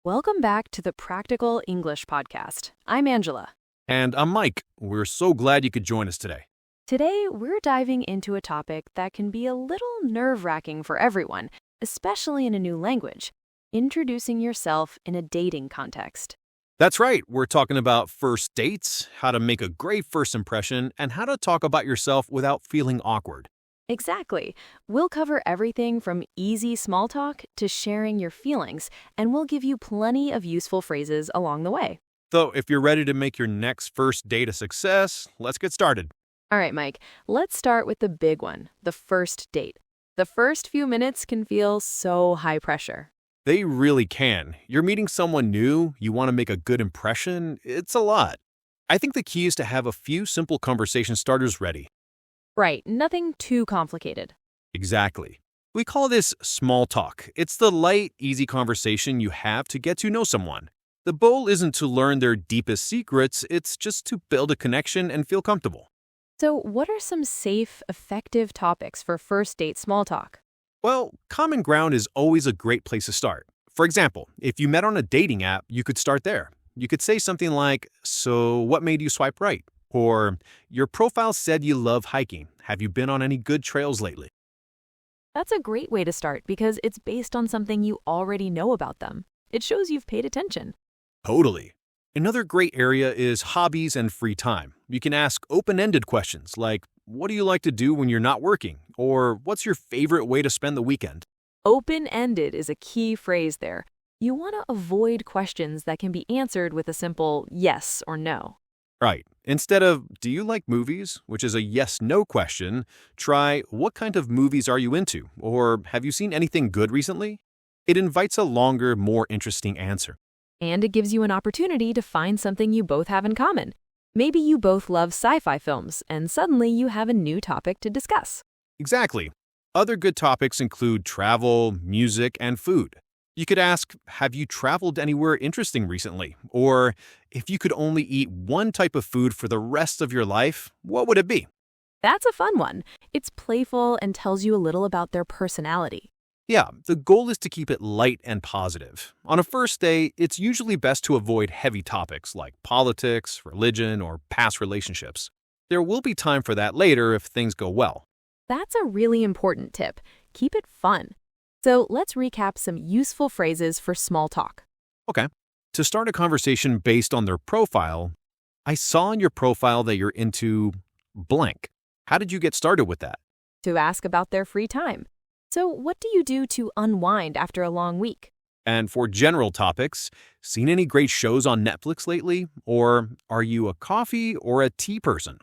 Welcome back to the Practical English Podcast. I'm Angela. And I'm Mike. We're so glad you could join us today. Today, we're diving into a topic that can be a little nerve-wracking for everyone, especially in a new language: introducing yourself in a dating context. That's right. We're talking about first dates, how to make a great first impression, and how to talk about yourself without feeling awkward. Exactly. We'll cover everything from easy small talk to sharing your feelings, and we'll give you plenty of useful phrases along the way. So if you're ready to make your next first date a success, let's get started. All right, Mike, let's start with the big one, the first date. The first few minutes can feel so high pressure. They really can. You're meeting someone new, you want to make a good impression, it's a lot. I think the key is to have a few simple conversation starters ready. Right, nothing too complicated. Exactly. We call this small talk. It's the light, easy conversation you have to get to know someone. The goal isn't to learn their deepest secrets, it's just to build a connection and feel comfortable. So, what are some safe, effective topics for first date small talk? Well, common ground is always a great place to start. For example, if you met on a dating app, you could start there. You could say something like, "So, what made you swipe right?" Or, "Your profile said you love hiking. Have you been on any good trails lately?" That's a great way to start because it's based on something you already know about them. It shows you've paid attention. Totally. Another great area is hobbies and free time. You can ask open-ended questions like, "What do you like to do when you're not working?" Or, "What's your favorite way to spend the weekend?" Open-ended is a key phrase there. You want to avoid questions that can be answered with a simple yes or no. Right. Instead of, "Do you like movies?" which is a yes-no question, try, "What kind of movies are you into?" Or, "Have you seen anything good recently?" It invites a longer, more interesting answer. And it gives you an opportunity to find something you both have in common. Maybe you both love sci-fi films, and suddenly you have a new topic to discuss. Exactly. Other good topics include travel, music, and food. You could ask, "Have you traveled anywhere interesting recently?" Or, "If you could only eat one type of food for the rest of your life, what would it be?" That's a fun one. It's playful and tells you a little about their personality. Yeah, the goal is to keep it light and positive. On a first date, it's usually best to avoid heavy topics like politics, religion, or past relationships. There will be time for that later if things go well. That's a really important tip. Keep it fun. So let's recap some useful phrases for small talk. Okay. To start a conversation based on their profile, "I saw in your profile that you're into blank. How did you get started with that?" To ask about their free time. So what do you do to unwind after a long week? And for general topics, "Seen any great shows on Netflix lately?" Or, "Are you a coffee or a tea person?"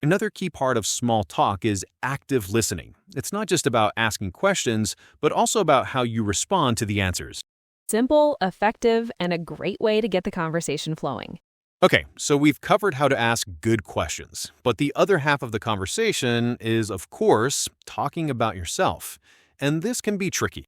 Another key part of small talk is active listening. It's not just about asking questions, but also about how you respond to the answers. Simple, effective, and a great way to get the conversation flowing. Okay, so we've covered how to ask good questions, but the other half of the conversation is, of course, talking about yourself. And this can be tricky.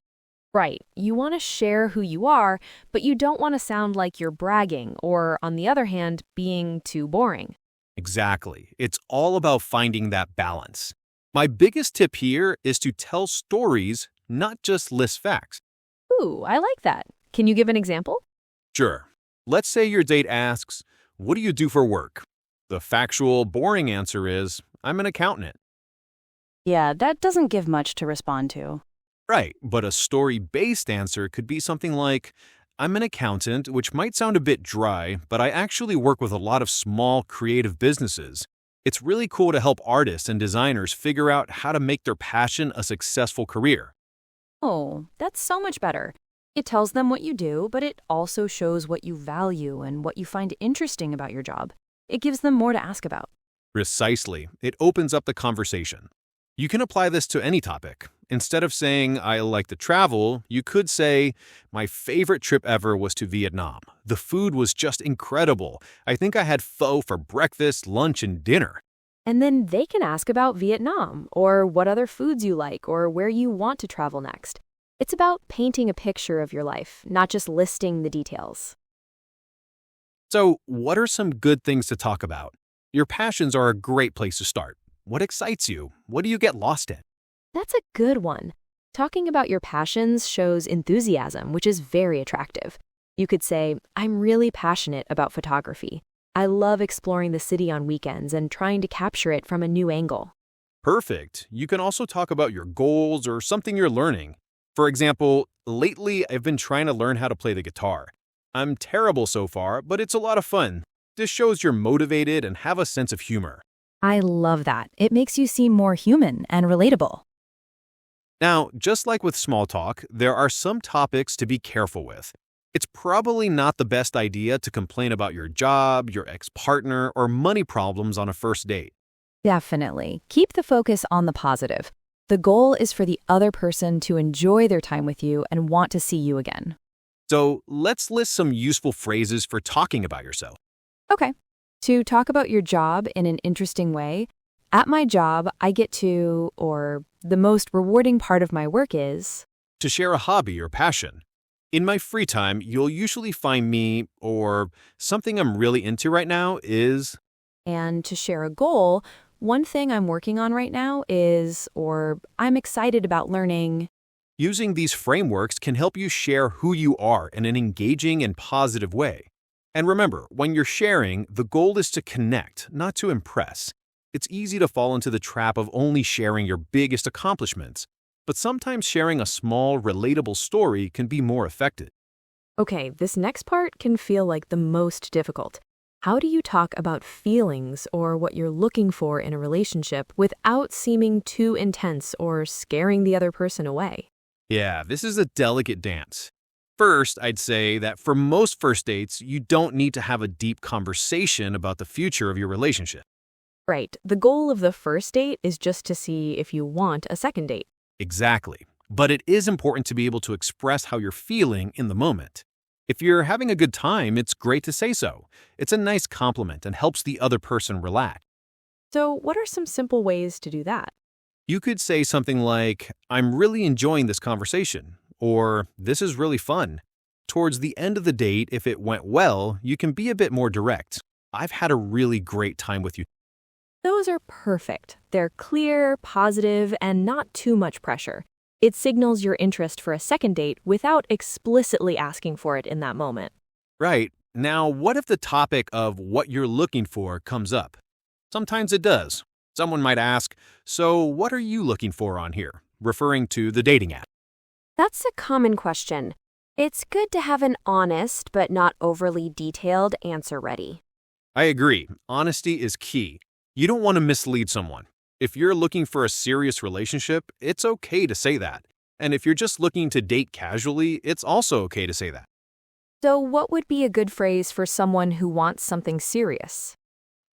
Right. You want to share who you are, but you don't want to sound like you're bragging or, on the other hand, being too boring. Exactly. It's all about finding that balance. My biggest tip here is to tell stories, not just list facts. Ooh, I like that. Can you give an example? Sure. Let's say your date asks, "What do you do for work?" The factual, boring answer is, "I'm an accountant." Yeah, that doesn't give much to respond to. Right, but a story-based answer could be something like, "I'm an accountant," which might sound a bit dry, but I actually work with a lot of small, creative businesses. It's really cool to help artists and designers figure out how to make their passion a successful career. Oh, that's so much better. It tells them what you do, but it also shows what you value and what you find interesting about your job. It gives them more to ask about. Precisely, it opens up the conversation. You can apply this to any topic. Instead of saying, "I like to travel," you could say, "My favorite trip ever was to Vietnam. The food was just incredible. I think I had pho for breakfast, lunch, and dinner." And then they can ask about Vietnam or what other foods you like or where you want to travel next. It's about painting a picture of your life, not just listing the details. So, what are some good things to talk about? Your passions are a great place to start. What excites you? What do you get lost in? That's a good one. Talking about your passions shows enthusiasm, which is very attractive. You could say, I'm really passionate about photography. I love exploring the city on weekends and trying to capture it from a new angle. Perfect. You can also talk about your goals or something you're learning. For example, lately I've been trying to learn how to play the guitar. I'm terrible so far, but it's a lot of fun. This shows you're motivated and have a sense of humor. I love that. It makes you seem more human and relatable. Now, just like with small talk, there are some topics to be careful with. It's probably not the best idea to complain about your job, your ex-partner, or money problems on a first date. Definitely. Keep the focus on the positive. The goal is for the other person to enjoy their time with you and want to see you again. So let's list some useful phrases for talking about yourself. Okay. To talk about your job in an interesting way, at my job, I get to, or the most rewarding part of my work is, To share a hobby or passion. In my free time, you'll usually find me, or something I'm really into right now is, and to share a goal, one thing I'm working on right now is, or I'm excited about learning. Using these frameworks can help you share who you are in an engaging and positive way. And remember, when you're sharing, the goal is to connect, not to impress. It's easy to fall into the trap of only sharing your biggest accomplishments, but sometimes sharing a small, relatable story can be more effective. Okay, this next part can feel like the most difficult. How do you talk about feelings or what you're looking for in a relationship without seeming too intense or scaring the other person away? Yeah, this is a delicate dance. First, I'd say that for most first dates, you don't need to have a deep conversation about the future of your relationship. Right, the goal of the first date is just to see if you want a second date. Exactly. But it is important to be able to express how you're feeling in the moment. If you're having a good time, it's great to say so. It's a nice compliment and helps the other person relax. So, what are some simple ways to do that? You could say something like, I'm really enjoying this conversation, or this is really fun. Towards the end of the date, if it went well, you can be a bit more direct. I've had a really great time with you. Those are perfect. They're clear, positive, and not too much pressure. It signals your interest for a second date without explicitly asking for it in that moment. Right. Now, what if the topic of what you're looking for comes up? Sometimes it does. Someone might ask, so what are you looking for on here? Referring to the dating app. That's a common question. It's good to have an honest but not overly detailed answer ready. I agree. Honesty is key. You don't want to mislead someone. If you're looking for a serious relationship, it's okay to say that. And if you're just looking to date casually, it's also okay to say that. So, what would be a good phrase for someone who wants something serious?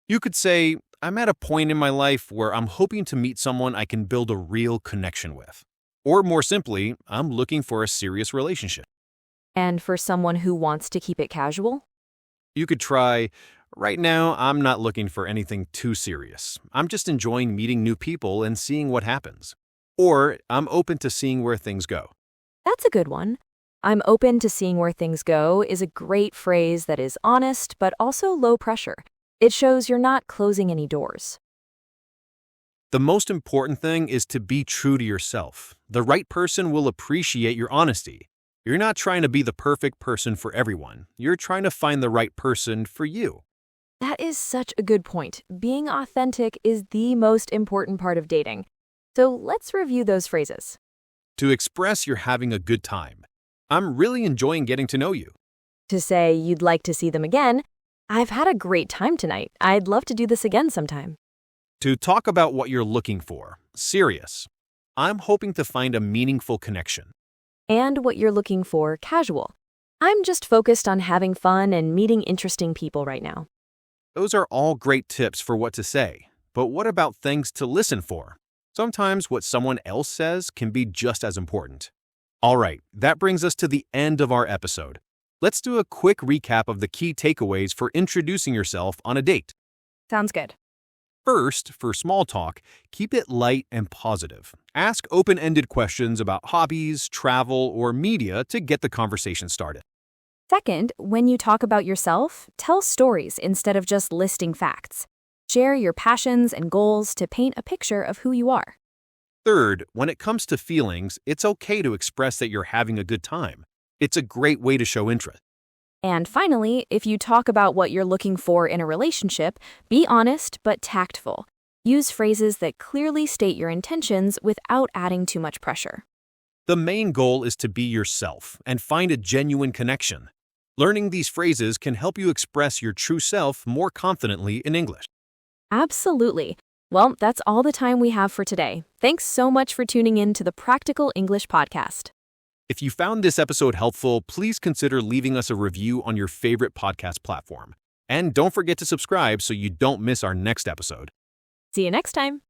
You could say, I'm at a point in my life where I'm hoping to meet someone I can build a real connection with. Or more simply, I'm looking for a serious relationship. And for someone who wants to keep it casual? You could try, right now, I'm not looking for anything too serious. I'm just enjoying meeting new people and seeing what happens. Or, I'm open to seeing where things go. That's a good one. I'm open to seeing where things go is a great phrase that is honest but also low pressure. It shows you're not closing any doors. The most important thing is to be true to yourself. The right person will appreciate your honesty. You're not trying to be the perfect person for everyone. You're trying to find the right person for you. That is such a good point. Being authentic is the most important part of dating. So let's review those phrases. To express you're having a good time. I'm really enjoying getting to know you. To say you'd like to see them again, I've had a great time tonight. I'd love to do this again sometime. To talk about what you're looking for. Serious. I'm hoping to find a meaningful connection. And what you're looking for, casual. I'm just focused on having fun and meeting interesting people right now. Those are all great tips for what to say. But what about things to listen for? Sometimes what someone else says can be just as important. All right, that brings us to the end of our episode. Let's do a quick recap of the key takeaways for introducing yourself on a date. Sounds good. First, for small talk, keep it light and positive. Ask open-ended questions about hobbies, travel, or media to get the conversation started. Second, when you talk about yourself, tell stories instead of just listing facts. Share your passions and goals to paint a picture of who you are. Third, when it comes to feelings, it's okay to express that you're having a good time. It's a great way to show interest. And finally, if you talk about what you're looking for in a relationship, be honest but tactful. Use phrases that clearly state your intentions without adding too much pressure. The main goal is to be yourself and find a genuine connection. Learning these phrases can help you express your true self more confidently in English. Absolutely. Well, that's all the time we have for today. Thanks so much for tuning in to the Practical English Podcast. If you found this episode helpful, please consider leaving us a review on your favorite podcast platform. And don't forget to subscribe so you don't miss our next episode. See you next time.